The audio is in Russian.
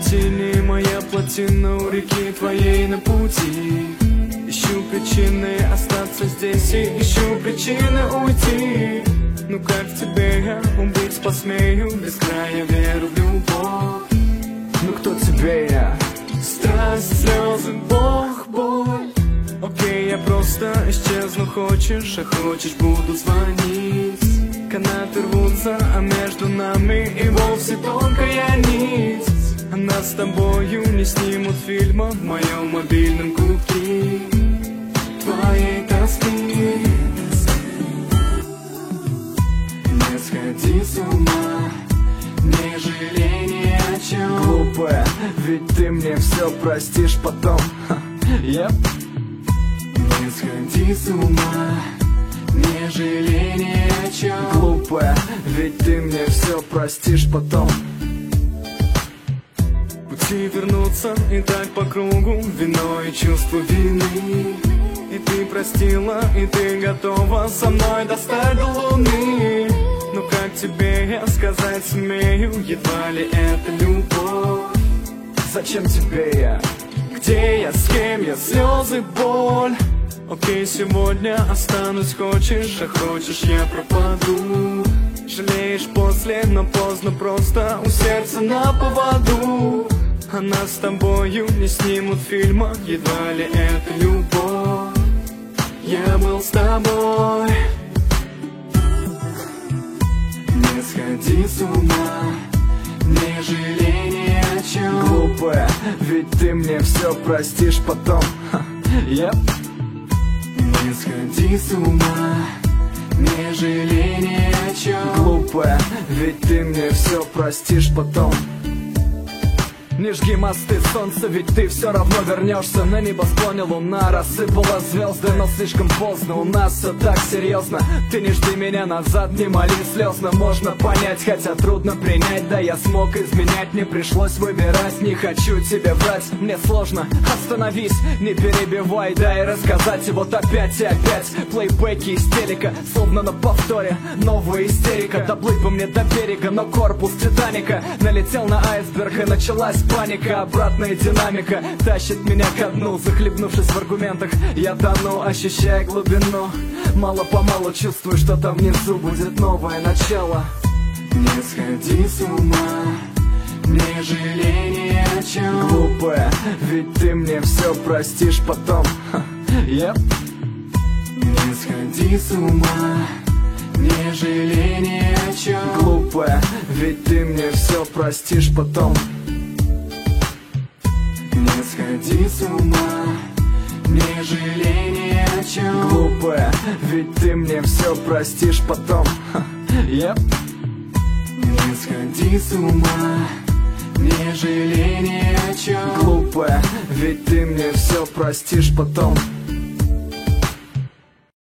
синей моя плотина у реки твоей на пути. Ищу причины остаться здесь и ищу причины уйти. Ну как в тебе я убить посмею, без края веру в любовь. Ну кто тебе я? Страсть, слезы, Бог, боль. Окей, я просто исчезну, хочешь, а хочешь буду звонить. Канаты рвутся, а между нами и вовсе тонкая нить. А нас с тобою не снимут фильма в моем мобильном купе твоей тоски. Не сходи с ума, не жалей ни о чем. Глупая, ведь ты мне все простишь потом. Yep. Не сходи с ума, не жалей ни о чем. Глупая, ведь ты мне все простишь потом. Пути вернуться и так по кругу, вино и чувство вины. И ты простила, и ты готова со мной достать до луны. Ну как тебе я сказать смею, едва ли это любовь. Зачем тебе я? Где я, с кем я, слезы, боль. Окей, сегодня останусь, хочешь, а хочешь я пропаду. Жалеешь после, но поздно, просто у сердца на поводу. А нас с тобою не снимут фильма, едва ли это любовь. Я был с тобой. Не сходи с ума, не жалей ни о чем. Глупая, ведь ты мне все простишь потом. Yep. Не сходи с ума, не жалей ни о чем. Глупая, ведь ты мне все простишь потом. Не жги мосты, солнце, ведь ты все равно вернешься. На небосклоне луна рассыпала звезды, но слишком поздно, у нас все так серьезно. Ты не жди меня назад, не моли слезно. Можно понять, хотя трудно принять. Да, я смог изменять, не пришлось выбирать. Не хочу тебе врать, мне сложно. Остановись, не перебивай, дай рассказать. И вот опять и опять плейбеки, истерика, словно на повторе. Новая истерика, доплыть бы мне до берега, но корпус Титаника налетел на айсберг и началась паника. Обратная динамика тащит меня ко дну. Захлебнувшись в аргументах, я тону, ощущая глубину. Мало-помалу чувствую, что там внизу будет новое начало. Не сходи с ума, не жалей ни о чем. Глупая, ведь ты мне все простишь потом. Yep. Не сходи с ума, не жалей ни о чем. Глупая, ведь ты мне все простишь потом. Не сходи с ума, не жалей ни о чем. Глупая, ведь ты мне все простишь потом. Yep. Не сходи с ума, не жалей ни о чем. Глупая, ведь ты мне все простишь потом.